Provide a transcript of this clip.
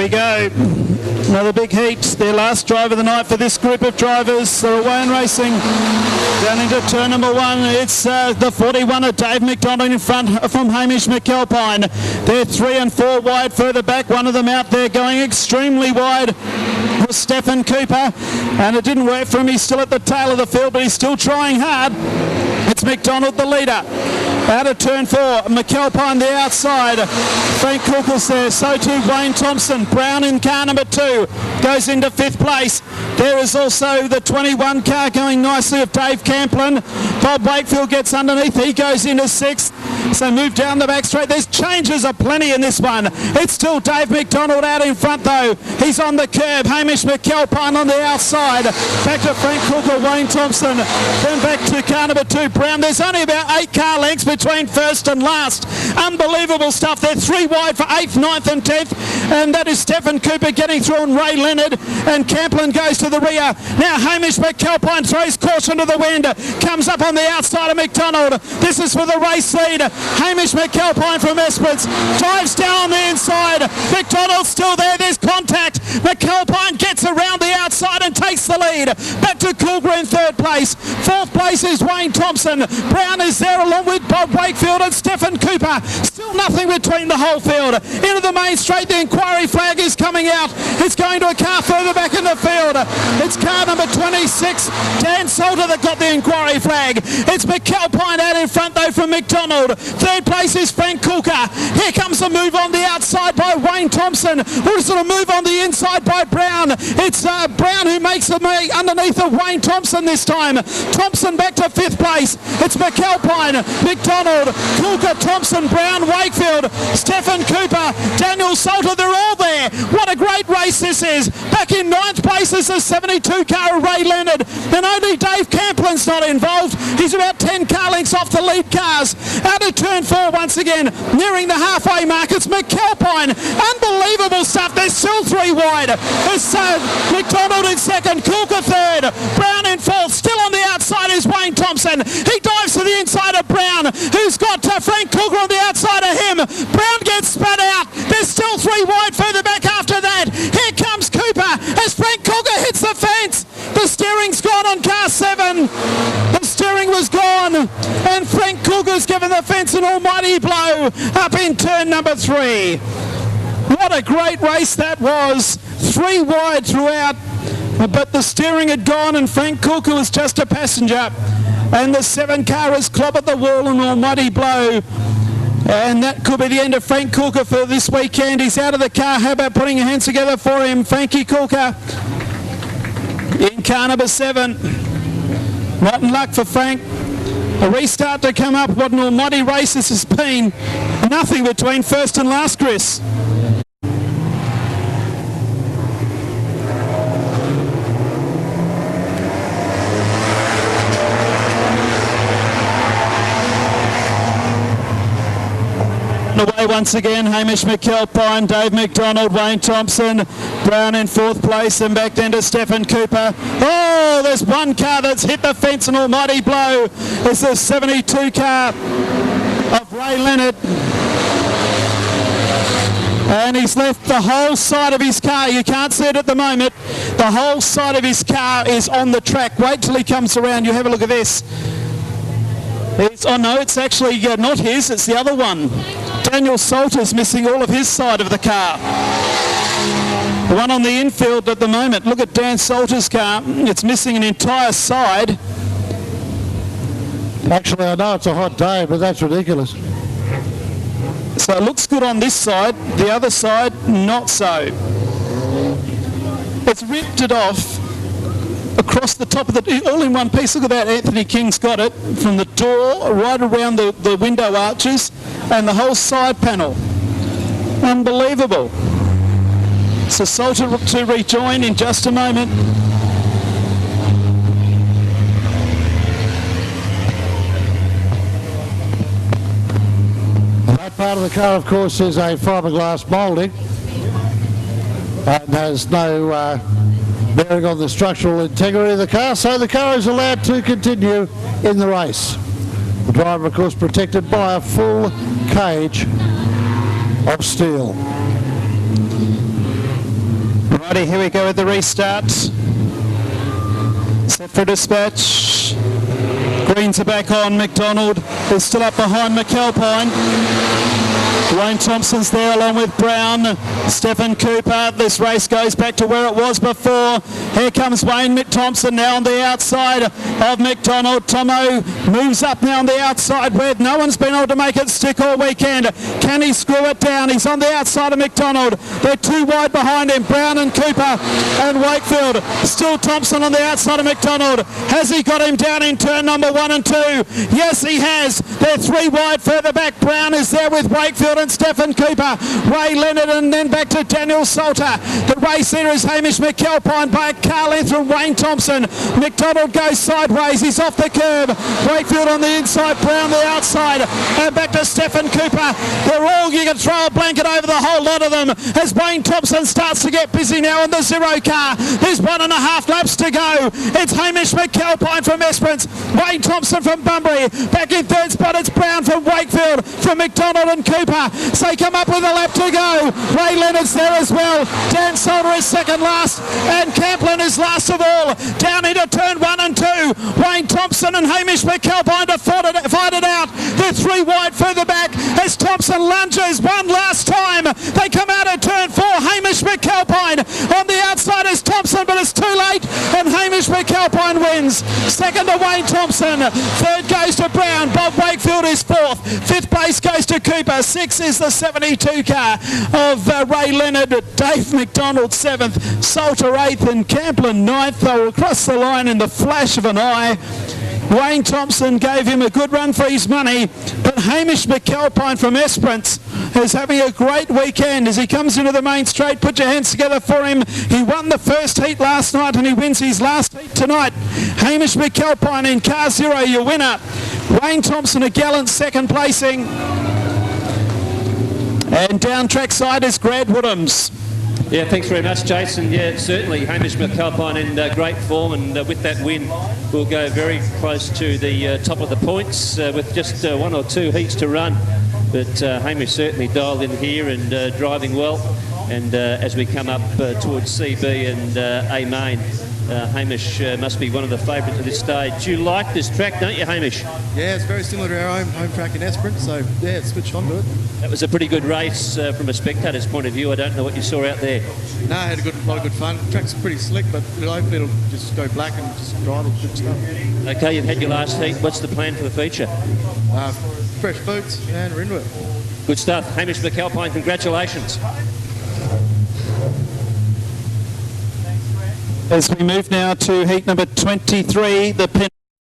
we go. Another big heat. Their last drive of the night for this group of drivers. They're away and racing. Down into turn number one. It's the 41 of Dave McDonald in front from Hamish McAlpine. They're 3 and 4 wide further back. One of them out there going extremely wide was Stephen Cooper. And it didn't work for him. He's still at the tail of the field, but he's still trying hard. It's McDonald, the leader. Out of turn 4, McAlpine the outside. Frank Cookles there, so too Wayne Thompson. Brown in car number 2 goes into 5th place. There is also the 21 car going nicely of Dave Camplin. Bob Wakefield gets underneath, he goes into 6th. So move down the back straight. There's changes aplenty in this one. It's still Dave McDonald out in front though. He's on the curb. Hamish McAlpine on the outside. Back to Frank Cooker, Wayne Thompson. Then back to car number 2, Brown. There's only about 8 car lengths between first and last. Unbelievable stuff. They're 3 wide for 8th, 9th and 10th. And that is Stephen Cooper getting through on Ray Leonard. And Camplin goes to the rear. Now Hamish McAlpine throws caution to the wind. Comes up on the outside of McDonald. This is for the race lead. Hamish McAlpine from Esperance drives down on the inside. McDonald's still there. There's contact. McAlpine gets around the outside and takes the lead. Back to Coulter in 3rd place. 4th place is Wayne Thompson. Brown is there along with Bob Wakefield and Stephen Cooper. Still nothing between the whole field. Into the main straight. The inquiry flag is coming out. It's going to a car further back in the field. It's car number 26, Dan Salter, that got the inquiry flag. It's McAlpine out in front though from McDonald. 3rd place is Frank Cooker. Here comes a move on the outside by Wayne Thompson. We'll sort of move on the inside by Brown. It's Brown who makes the move underneath of Wayne Thompson this time. Thompson back to 5th place. It's McAlpine, McDonald, Cooker, Thompson, Brown, Wakefield, Stephen Cooper, Daniel Salter. They're all there. What a great race this is. Back in 9th place is the 72 car of Ray Leonard. And only Dave Camplin's not involved. He's about 10 car lengths off the lead cars. Out of turn 4 once again, nearing the halfway mark. It's McAlpine. Unbelievable stuff. They're still 3 wide. It's McDonald in 2nd, Cooker 3rd, Brown in 4th. Still on the outside is Wayne Thompson. He dives to the inside of Brown, who's got Frank Cooker on the outside of him. Brown gets spat out. There's still 3 wide further back after that. Here comes Cooper as Frank Cooker hits the fence. The steering's gone on car 7. The steering was gone, and Frank Cooker's given the fence an almighty blow up in turn number 3. What a great race that was. 3 wide throughout, but the steering had gone and Frank Cooker was just a passenger. And the 7 car has clobbered the wall, an almighty blow. And that could be the end of Frank Cooker for this weekend. He's out of the car. How about putting your hands together for him? Frankie Cooker in car number 7. Rotten luck for Frank. A restart to come up. What an almighty race this has been. Nothing between first and last, Chris. Away once again, Hamish McAlpine, Dave McDonald, Wayne Thompson, Brown in 4th place, and back then to Stephen Cooper. Oh, there's one car that's hit the fence, an almighty blow. It's the 72 car of Ray Leonard. And he's left the whole side of his car. You can't see it at the moment. The whole side of his car is on the track. Wait till he comes around. You have a look at this. Oh no, it's actually not his, it's the other one. Daniel Salter's missing all of his side of the car. The one on the infield at the moment. Look at Dan Salter's car. It's missing an entire side. Actually, I know it's a hot day, but that's ridiculous. So it looks good on this side. The other side, not so. It's ripped it off across the top of the, all in one piece. Look at that, Anthony King's got it from the door right around the window arches and the whole side panel. Unbelievable. So Salter to rejoin in just a moment. That part of the car, of course, is a fiberglass moulding and has no bearing on the structural integrity of the car, so the car is allowed to continue in the race. The driver, of course, protected by a full cage of steel. Righty, here we go with the restart. Set for dispatch. Greens are back on. McDonald is still up behind McAlpine. Wayne Thompson's there along with Brown. Stephen Cooper. This race goes back to where it was before. Here comes Wayne Thompson now on the outside of McDonald. Tomo moves up now on the outside where no one's been able to make it stick all weekend. Can he screw it down? He's on the outside of McDonald. They're too wide behind him. Brown and Cooper and Wakefield. Still Thompson on the outside of McDonald. Has he got him down in turn number 1 and 2? Yes, he has. They're 3 wide further back. Brown is there with Wakefield and Stephen Cooper. Ray Leonard and then back to Daniel Salter. The race leader is Hamish McAlpine by a car length from Wayne Thompson. McDonald goes sideways. He's off the curb. Wakefield on the inside. Brown the outside. And back to Stephen Cooper. They're all, you can throw a blanket over the whole lot of them as Wayne Thompson starts to get busy now in the 0 car. There's 1.5 laps to go. It's Hamish McAlpine from Esperance. Wayne Thompson from Bunbury. Back in third spot, it's Brown from Wakefield, from McDonald and Cooper. So they come up with a lap to go. Ray Leonard's there as well. Dan Solder is second last. And Camplin is last of all. Down into turn 1 and 2. Wayne Thompson and Hamish McAlpine to fight it out. They're 3 wide further back as Thompson lunges one last time. They come out of turn 4. Hamish McAlpine on the outside is Thompson, but it's too late. And Hamish McAlpine wins. Second to Wayne Thompson. Third goes to Brown. Bob Wakefield is fourth. Fifth place goes to Cooper. Sixth is the 72 car of Ray Leonard. Dave McDonald 7th. Salter 8th and Camplin 9th. They were across the line in the flash of an eye. Wayne Thompson gave him a good run for his money, but Hamish McAlpine from Esperance is having a great weekend as he comes into the main straight. Put your hands together for him. He won the first heat last night and he wins his last heat tonight. Hamish McAlpine in car 0, your winner. Wayne Thompson a gallant second placing. And down track side is Grad Woodhams. Yeah, thanks very much, Jason. Yeah, certainly Hamish McAlpine in great form, and with that win we'll go very close to the top of the points with just 1 or 2 heats to run. But Hamish certainly dialed in here and driving well. And as we come up towards CB and A Main, Hamish must be one of the favourites at this stage. You like this track, don't you, Hamish? Yeah, it's very similar to our home track in Esperance, so yeah, it's switched on to it. That was a pretty good race from a spectator's point of view. I don't know what you saw out there. No, I had a lot of good fun. The track's pretty slick, but hopefully it'll just go black and just drive it. Good stuff. Okay, you've had your last heat. What's the plan for the feature? Fresh boots and we're into it. Good stuff. Hamish McAlpine, congratulations. As we move now to heat number 23, the pin.